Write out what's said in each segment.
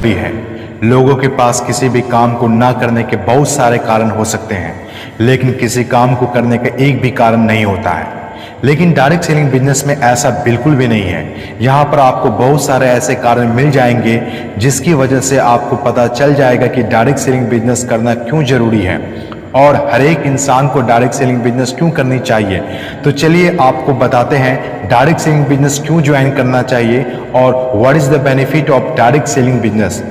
भी है। लोगों के पास किसी भी काम को ना करने के बहुत सारे कारण हो सकते हैं, लेकिन किसी काम को करने का एक भी कारण नहीं होता है। लेकिन डायरेक्ट सेलिंग बिजनेस में ऐसा बिल्कुल भी नहीं है। यहाँ पर आपको बहुत सारे ऐसे कारण मिल जाएंगे जिसकी वजह से आपको पता चल जाएगा कि डायरेक्ट सेलिंग बिजनेस करना क्यों जरूरी है और हर एक इंसान को डायरेक्ट सेलिंग बिजनेस क्यों करनी चाहिए। तो चलिए आपको बताते हैं डायरेक्ट सेलिंग बिजनेस क्यों ज्वाइन करना चाहिए और what is the benefit of direct selling business.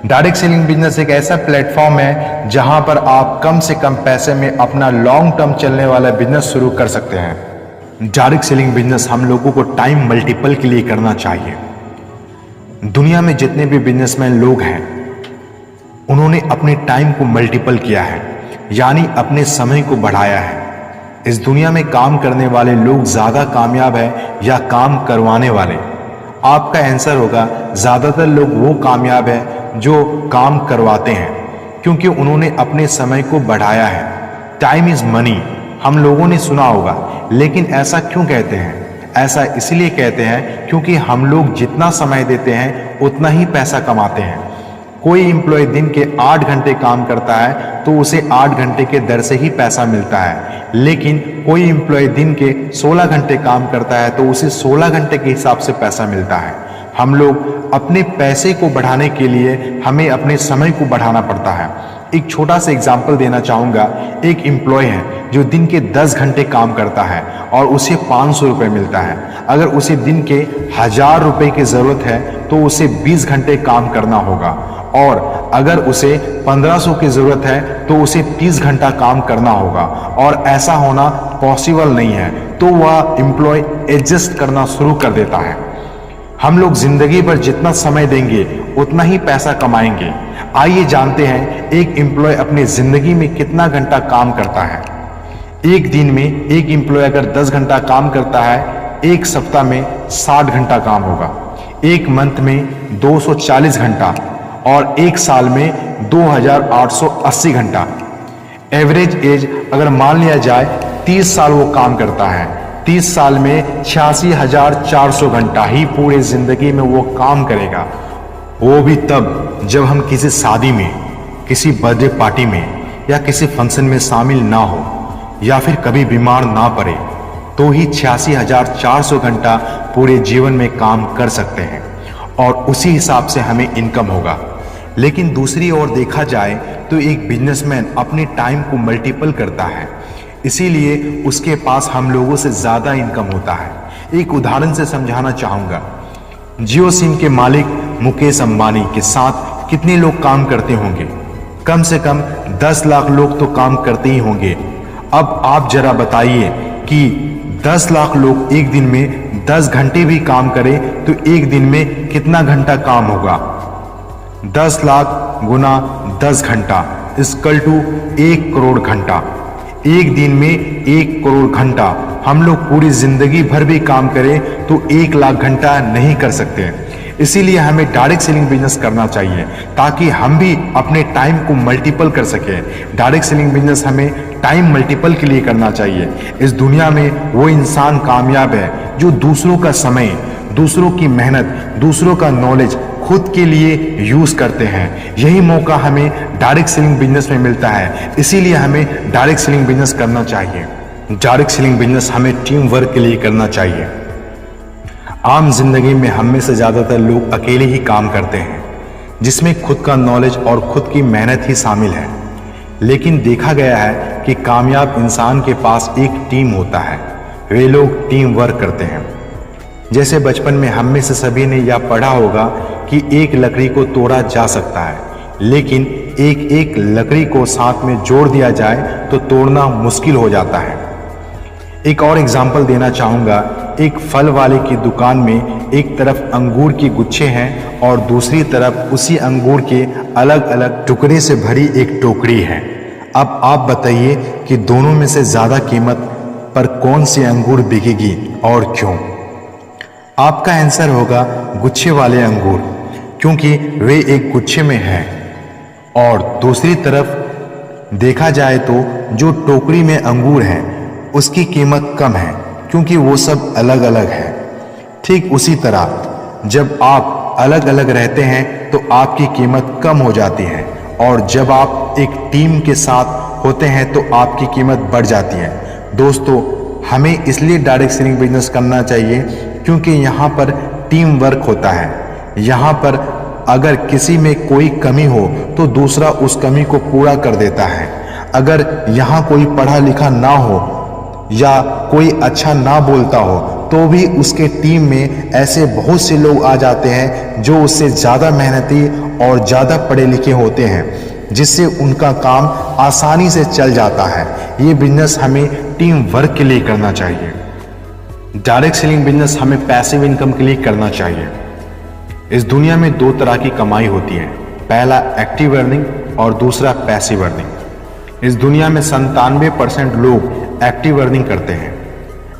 Direct selling business एक ऐसा प्लेटफॉर्म है जहां पर आप कम से कम पैसे में अपना लॉन्ग टर्म चलने वाला बिजनेस शुरू कर सकते हैं। डायरेक्ट सेलिंग बिजनेस हम लोगों को टाइम मल्टीपल के लिए करना चाहिए। दुनिया में जितने भी बिजनेसमैन लोग हैं उन्होंने अपने टाइम को मल्टीपल किया है, यानी अपने समय को बढ़ाया है। इस दुनिया में काम करने वाले लोग ज्यादा कामयाब है या काम करवाने वाले? आपका आंसर होगा ज्यादातर लोग वो कामयाब है जो काम करवाते हैं, क्योंकि उन्होंने अपने समय को बढ़ाया है। टाइम इज मनी हम लोगों ने सुना होगा, लेकिन ऐसा क्यों कहते हैं? ऐसा इसलिए कहते हैं क्योंकि हम लोग जितना समय देते हैं उतना ही पैसा कमाते हैं। कोई एम्प्लॉय दिन के 8 घंटे काम करता है तो उसे 8 घंटे के दर से ही पैसा मिलता है, लेकिन कोई एम्प्लॉय दिन के 16 घंटे काम करता है तो उसे 16 घंटे के हिसाब से पैसा मिलता है। हम लोग अपने पैसे को बढ़ाने के लिए हमें अपने समय को बढ़ाना पड़ता है। एक छोटा सा एग्जाम्पल देना चाहूँगा। एक एम्प्लॉय है जो दिन के 10 घंटे काम करता है और उसे 500 रुपये मिलता है। अगर उसे दिन के 1000 रुपये की ज़रूरत है तो उसे 20 घंटे काम करना होगा, और अगर उसे 1500 की ज़रूरत है तो उसे 30 घंटा काम करना होगा। और ऐसा होना पॉसिबल नहीं है, तो वह एम्प्लॉय एडजस्ट करना शुरू कर देता है। हम लोग जिंदगी भर जितना समय देंगे उतना ही पैसा कमाएंगे। आइए जानते हैं एक एम्प्लॉय अपनी जिंदगी में कितना घंटा काम करता है। एक दिन में एक एम्प्लॉय अगर 10 घंटा काम करता है, एक सप्ताह में 60 घंटा काम होगा, एक मंथ में 240 घंटा और एक साल में 2880 घंटा। एवरेज एज अगर मान लिया जाए 30 साल वो काम करता है, 30 साल में 86,400 घंटा ही पूरी जिंदगी में वो काम करेगा। वो भी तब जब हम किसी शादी में, किसी बर्थडे पार्टी में या किसी फंक्शन में शामिल ना हो या फिर कभी बीमार ना पड़े, तो ही 86,400 घंटा पूरे जीवन में काम कर सकते हैं और उसी हिसाब से हमें इनकम होगा। लेकिन दूसरी ओर देखा जाए तो एक बिजनेसमैन अपने टाइम को मल्टीपल करता है, इसीलिए उसके पास हम लोगों से ज़्यादा इनकम होता है। एक उदाहरण से समझाना चाहूँगा। जियो सिम के मालिक मुकेश अंबानी के साथ कितने लोग काम करते होंगे? कम से कम 10 लाख लोग तो काम करते ही होंगे। अब आप जरा बताइए कि 10 लाख लोग एक दिन में 10 घंटे भी काम करें तो एक दिन में कितना घंटा काम होगा? 10 लाख गुना 10 घंटा इक्वल टू 1 करोड़ घंटा। एक दिन में 1 करोड़ घंटा। हम लोग पूरी जिंदगी भर भी काम करें तो 1 लाख घंटा नहीं कर सकते। इसीलिए हमें डायरेक्ट सेलिंग बिजनेस करना चाहिए ताकि हम भी अपने टाइम को मल्टीपल कर सकें। डायरेक्ट सेलिंग बिजनेस हमें टाइम मल्टीपल के लिए करना चाहिए। इस दुनिया में वो इंसान कामयाब है जो दूसरों का समय, दूसरों की मेहनत, दूसरों का नॉलेज खुद के लिए यूज करते हैं। यही मौका हमें डायरेक्ट सेलिंग बिजनेस में मिलता है, इसीलिए हमें डायरेक्ट सेलिंग बिजनेस करना चाहिए। डायरेक्ट सेलिंग बिजनेस हमें टीम वर्क के लिए करना चाहिए। आम जिंदगी में हम में से ज़्यादातर लोग अकेले ही काम करते हैं, जिसमें खुद का नॉलेज और खुद की मेहनत ही शामिल है। लेकिन देखा गया है कि कामयाब इंसान के पास एक टीम होता है, वे लोग टीम वर्क करते हैं। जैसे बचपन में हम में से सभी ने यह पढ़ा होगा कि एक लकड़ी को तोड़ा जा सकता है, लेकिन एक एक लकड़ी को साथ में जोड़ दिया जाए तो तोड़ना मुश्किल हो जाता है। एक और एग्जाम्पल देना चाहूँगा। एक फल वाले की दुकान में एक तरफ अंगूर की गुच्छे हैं और दूसरी तरफ उसी अंगूर के अलग अलग टुकड़े से भरी एक टोकरी है। अब आप बताइए कि दोनों में से ज़्यादा कीमत पर कौन सी अंगूर बिकेगी और क्यों? आपका आंसर होगा गुच्छे वाले अंगूर, क्योंकि वे एक गुच्छे में हैं। और दूसरी तरफ देखा जाए तो जो टोकरी में अंगूर हैं उसकी कीमत कम है, क्योंकि वो सब अलग अलग है। ठीक उसी तरह जब आप अलग अलग रहते हैं तो आपकी कीमत कम हो जाती है, और जब आप एक टीम के साथ होते हैं तो आपकी कीमत बढ़ जाती है। दोस्तों, हमें इसलिए डायरेक्ट सेलिंग बिजनेस करना चाहिए क्योंकि यहाँ पर टीम वर्क होता है। यहाँ पर अगर किसी में कोई कमी हो तो दूसरा उस कमी को पूरा कर देता है। अगर यहाँ कोई पढ़ा लिखा ना हो या कोई अच्छा ना बोलता हो तो भी उसके टीम में ऐसे बहुत से लोग आ जाते हैं जो उससे ज़्यादा मेहनती और ज़्यादा पढ़े लिखे होते हैं, जिससे उनका काम आसानी से चल जाता है। ये बिजनेस हमें टीम वर्क के लिए करना चाहिए। डायरेक्ट सेलिंग बिजनेस हमें पैसिव इनकम के लिए करना चाहिए। इस दुनिया में दो तरह की कमाई होती है, पहला एक्टिव अर्निंग और दूसरा पैसिव अर्निंग। इस दुनिया में 97% लोग एक्टिव अर्निंग करते हैं।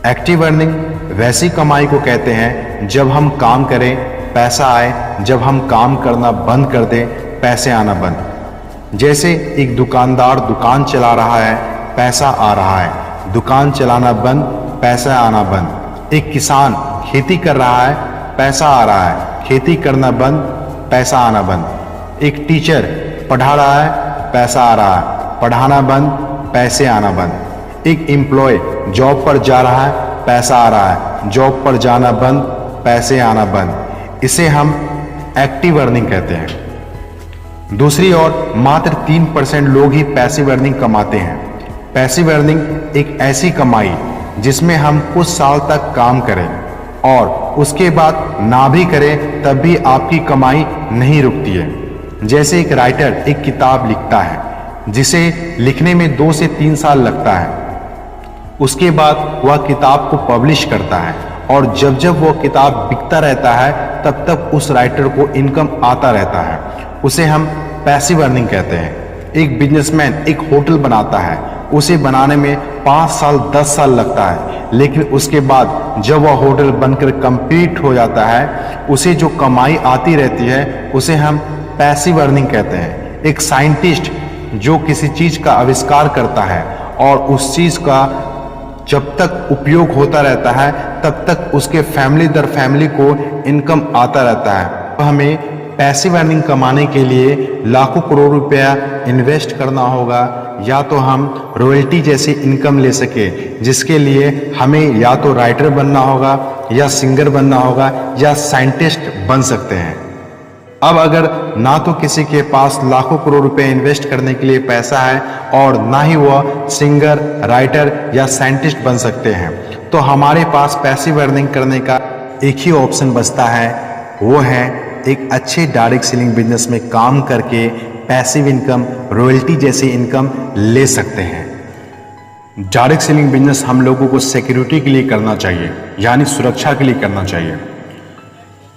एक्टिव अर्निंग वैसी कमाई को कहते हैं जब हम काम करें पैसा आए, जब हम काम करना बंद कर दें पैसे आना बंद। जैसे एक दुकानदार दुकान चला रहा है, पैसा आ रहा है, दुकान चलाना बंद, पैसा आना बंद। एक किसान खेती कर रहा है, पैसा आ रहा है, खेती करना बंद, पैसा आना बंद। एक टीचर पढ़ा रहा है, पैसा आ रहा है, पढ़ाना बंद, पैसे आना बंद। एक एम्प्लॉय जॉब पर जा रहा है, पैसा आ रहा है, जॉब पर जाना बंद, पैसे आना बंद। इसे हम एक्टिव अर्निंग कहते हैं। दूसरी ओर मात्र 3% लोग ही पैसिव अर्निंग कमाते हैं। पैसिव अर्निंग एक ऐसी कमाई जिसमें हम कुछ साल तक काम करें और उसके बाद ना भी करें तब भी आपकी कमाई नहीं रुकती है। जैसे एक राइटर एक किताब लिखता है जिसे लिखने में 2 से 3 साल लगता है, उसके बाद वह किताब को पब्लिश करता है और जब जब वह किताब बिकता रहता है तब तक उस राइटर को इनकम आता रहता है। उसे हम पैसिव अर्निंग कहते हैं। एक बिजनेसमैन एक होटल बनाता है, उसे बनाने में 5 साल 10 साल लगता है, लेकिन उसके बाद जब वह होटल बनकर कंप्लीट हो जाता है उसे जो कमाई आती रहती है उसे हम पैसिव अर्निंग कहते हैं। एक साइंटिस्ट जो किसी चीज़ का आविष्कार करता है और उस चीज़ का जब तक उपयोग होता रहता है तब तक उसके फैमिली दर फैमिली को इनकम आता रहता है। तो हमें पैसिव अर्निंग कमाने के लिए लाखों करोड़ रुपया इन्वेस्ट करना होगा, या तो हम रॉयल्टी जैसी इनकम ले सके, जिसके लिए हमें या तो राइटर बनना होगा या सिंगर बनना होगा या साइंटिस्ट बन सकते हैं। अब अगर ना तो किसी के पास लाखों करोड़ रुपए इन्वेस्ट करने के लिए पैसा है और ना ही वह सिंगर, राइटर या साइंटिस्ट बन सकते हैं, तो हमारे पास पैसिव अर्निंग करने का एक ही ऑप्शन बचता है, वो है एक अच्छे डायरेक्ट सेलिंग बिजनेस में काम करके पैसिव इनकम, रॉयल्टी जैसी इनकम ले सकते हैं। डायरेक्ट सेलिंग बिजनेस हम लोगों को सिक्योरिटी के लिए करना चाहिए, यानी सुरक्षा के लिए करना चाहिए।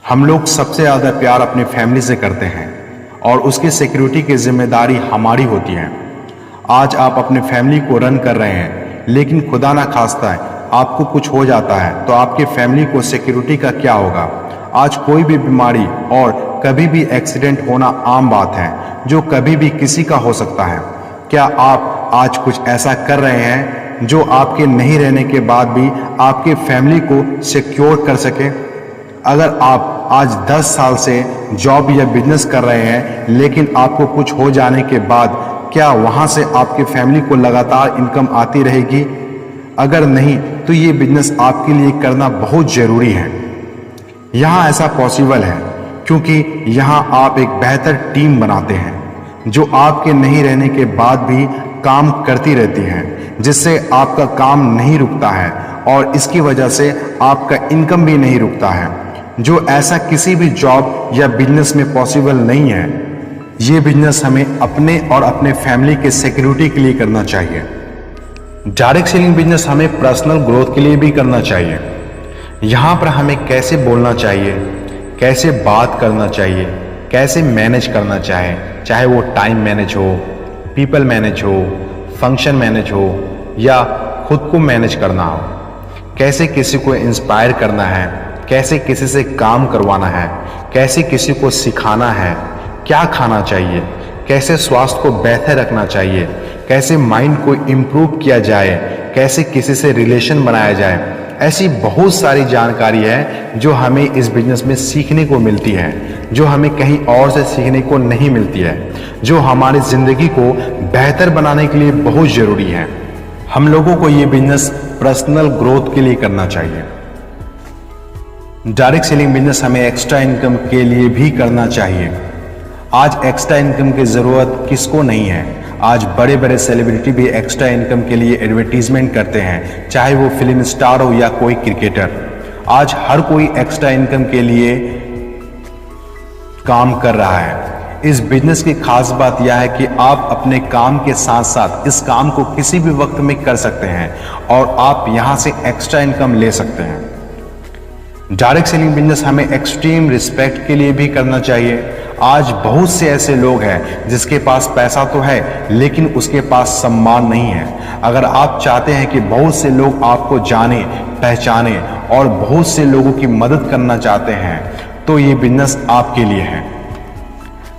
हम लोग सबसे ज़्यादा प्यार अपनी फैमिली से करते हैं और उसकी सिक्योरिटी की जिम्मेदारी हमारी होती है। आज आप अपने फैमिली को रन कर रहे हैं, लेकिन खुदा ना खास्ता है आपको कुछ हो जाता है तो आपके फैमिली को सिक्योरिटी का क्या होगा। आज कोई भी बीमारी और कभी भी एक्सीडेंट होना आम बात है, जो कभी भी किसी का हो सकता है। क्या आप आज कुछ ऐसा कर रहे हैं जो आपके नहीं रहने के बाद भी आपके फैमिली को सिक्योर कर सके? अगर आप आज 10 साल से जॉब या बिजनेस कर रहे हैं लेकिन आपको कुछ हो जाने के बाद क्या वहां से आपके फैमिली को लगातार इनकम आती रहेगी? अगर नहीं तो ये बिजनेस आपके लिए करना बहुत जरूरी है। यहाँ ऐसा पॉसिबल है क्योंकि यहाँ आप एक बेहतर टीम बनाते हैं जो आपके नहीं रहने के बाद भी काम करती रहती है, जिससे आपका काम नहीं रुकता है और इसकी वजह से आपका इनकम भी नहीं रुकता है, जो ऐसा किसी भी जॉब या बिजनेस में पॉसिबल नहीं है। ये बिजनेस हमें अपने और अपने फैमिली के सिक्योरिटी के लिए करना चाहिए। डायरेक्ट सेलिंग बिजनेस हमें पर्सनल ग्रोथ के लिए भी करना चाहिए। यहाँ पर हमें कैसे बोलना चाहिए, कैसे बात करना चाहिए, कैसे मैनेज करना चाहिए, चाहे वो टाइम मैनेज हो, पीपल मैनेज हो, फंक्शन मैनेज हो या खुद को मैनेज करना हो, कैसे किसी को इंस्पायर करना है, कैसे किसी से काम करवाना है, कैसे किसी को सिखाना है, क्या खाना चाहिए, कैसे स्वास्थ्य को बेहतर रखना चाहिए, कैसे माइंड को इम्प्रूव किया जाए, कैसे किसी से रिलेशन बनाया जाए, ऐसी बहुत सारी जानकारी है जो हमें इस बिजनेस में सीखने को मिलती है, जो हमें कहीं और से सीखने को नहीं मिलती है, जो हमारी ज़िंदगी को बेहतर बनाने के लिए बहुत ज़रूरी है। हम लोगों को ये बिजनेस पर्सनल ग्रोथ के लिए करना चाहिए। डायरेक्ट सेलिंग बिजनेस हमें एक्स्ट्रा इनकम के लिए भी करना चाहिए। आज एक्स्ट्रा इनकम की ज़रूरत किसको नहीं है। आज बड़े बड़े सेलिब्रिटी भी एक्स्ट्रा इनकम के लिए एडवर्टीजमेंट करते हैं, चाहे वो फिल्म स्टार हो या कोई क्रिकेटर। आज हर कोई एक्स्ट्रा इनकम के लिए काम कर रहा है। इस बिजनेस की खास बात यह है कि आप अपने काम के साथ साथ इस काम को किसी भी वक्त में कर सकते हैं और आप यहां से एक्स्ट्रा इनकम ले सकते हैं। डायरेक्ट सेलिंग बिजनेस हमें एक्सट्रीम रिस्पेक्ट के लिए भी करना चाहिए। आज बहुत से ऐसे लोग हैं जिसके पास पैसा तो है लेकिन उसके पास सम्मान नहीं है। अगर आप चाहते हैं कि बहुत से लोग आपको जाने पहचाने और बहुत से लोगों की मदद करना चाहते हैं तो ये बिजनेस आपके लिए है।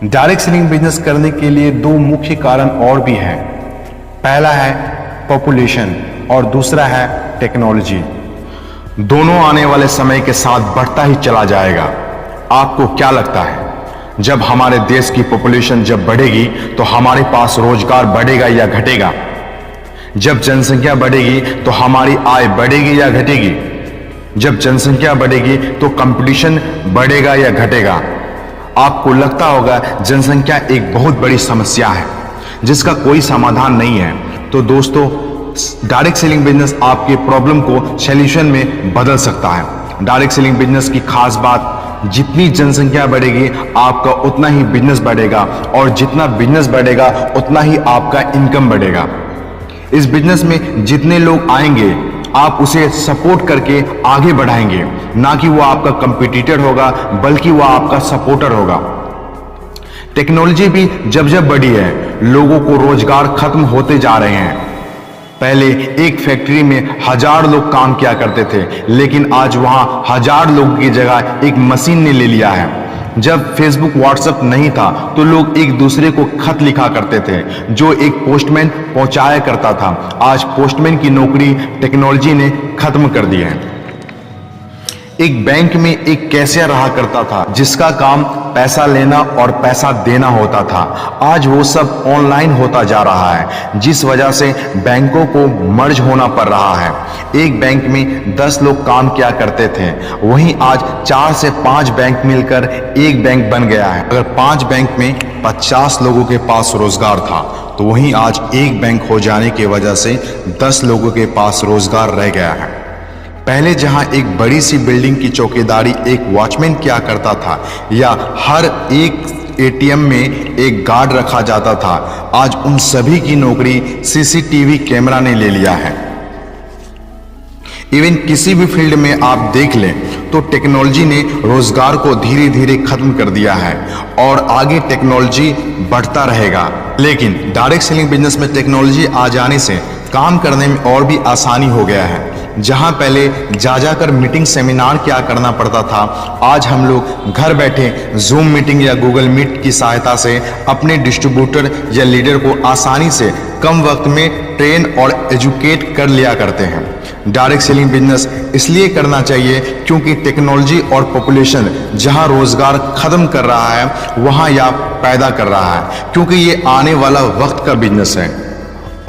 डायरेक्ट सेलिंग बिजनेस करने के लिए दो मुख्य कारण और भी हैं। पहला है पॉपुलेशन और दूसरा है टेक्नोलॉजी। दोनों आने वाले समय के साथ बढ़ता ही चला जाएगा। आपको क्या लगता है, जब हमारे देश की पॉपुलेशन जब बढ़ेगी तो हमारे पास रोजगार बढ़ेगा या घटेगा? जब जनसंख्या बढ़ेगी तो हमारी आय बढ़ेगी या घटेगी? जब जनसंख्या बढ़ेगी तो कंपटीशन बढ़ेगा या घटेगा? आपको लगता होगा जनसंख्या एक बहुत बड़ी समस्या है जिसका कोई समाधान नहीं है। तो दोस्तों, डायरेक्ट सेलिंग बिजनेस आपके प्रॉब्लम को सॉल्यूशन में बदल सकता है। डायरेक्ट सेलिंग बिजनेस की खास बात, जितनी जनसंख्या बढ़ेगी आपका उतना ही बिजनेस बढ़ेगा और जितना बिजनेस बढ़ेगा उतना ही आपका इनकम बढ़ेगा। इस बिजनेस में जितने लोग आएंगे आप उसे सपोर्ट करके आगे बढ़ाएंगे, ना कि वो आपका कंपटीटर होगा बल्कि वो आपका सपोर्टर होगा। टेक्नोलॉजी भी जब जब बढ़ी है, लोगों को रोजगार खत्म होते जा रहे हैं। पहले एक फैक्ट्री में 1000 लोग काम किया करते थे लेकिन आज वहां 1000 लोगों की जगह एक मशीन ने ले लिया है। जब फेसबुक व्हाट्सएप नहीं था तो लोग एक दूसरे को खत लिखा करते थे जो एक पोस्टमैन पहुंचाया करता था। आज पोस्टमैन की नौकरी टेक्नोलॉजी ने खत्म कर दी है। एक बैंक में एक कैशियर रहा करता था जिसका काम पैसा लेना और पैसा देना होता था। आज वो सब ऑनलाइन होता जा रहा है जिस वजह से बैंकों को मर्ज होना पड़ रहा है। एक बैंक में 10 लोग काम किया करते थे, वहीं आज 4 से 5 बैंक मिलकर एक बैंक बन गया है। अगर 5 बैंक में 50 लोगों के पास रोजगार था तो वहीं आज एक बैंक हो जाने की वजह से 10 लोगों के पास रोजगार रह गया है। पहले जहां एक बड़ी सी बिल्डिंग की चौकीदारी एक वॉचमैन किया करता था या हर एक एटीएम में एक गार्ड रखा जाता था, आज उन सभी की नौकरी सीसीटीवी कैमरा ने ले लिया है। इवन किसी भी फील्ड में आप देख लें तो टेक्नोलॉजी ने रोजगार को धीरे धीरे खत्म कर दिया है और आगे टेक्नोलॉजी बढ़ता रहेगा। लेकिन डायरेक्ट सेलिंग बिजनेस में टेक्नोलॉजी आ जाने से काम करने में और भी आसानी हो गया है। जहां पहले जाकर मीटिंग सेमिनार क्या करना पड़ता था, आज हम लोग घर बैठे जूम मीटिंग या गूगल मीट की सहायता से अपने डिस्ट्रीब्यूटर या लीडर को आसानी से कम वक्त में ट्रेन और एजुकेट कर लिया करते हैं। डायरेक्ट सेलिंग बिजनेस इसलिए करना चाहिए क्योंकि टेक्नोलॉजी और पॉपुलेशन जहां रोजगार खत्म कर रहा है वहां यह पैदा कर रहा है, क्योंकि ये आने वाला वक्त का बिजनेस है।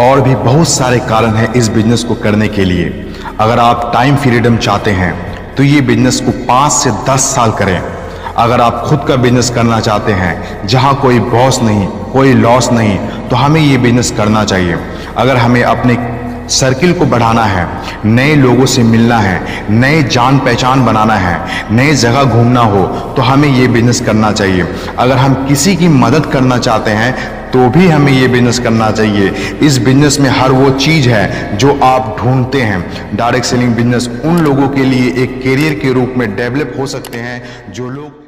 और भी बहुत सारे कारण हैं इस बिजनेस को करने के लिए। अगर आप टाइम फ्रीडम चाहते हैं तो ये बिजनेस को 5 से 10 साल करें। अगर आप खुद का बिजनेस करना चाहते हैं जहां कोई बॉस नहीं, कोई लॉस नहीं, तो हमें ये बिजनेस करना चाहिए। अगर हमें अपने सर्किल को बढ़ाना है, नए लोगों से मिलना है, नए जान पहचान बनाना है, नए जगह घूमना हो, तो हमें ये बिजनेस करना चाहिए। अगर हम किसी की मदद करना चाहते हैं तो भी हमें ये बिजनेस करना चाहिए। इस बिजनेस में हर वो चीज़ है जो आप ढूंढते हैं। डायरेक्ट सेलिंग बिजनेस उन लोगों के लिए एक करियर के रूप में डेवलप हो सकते हैं जो लोग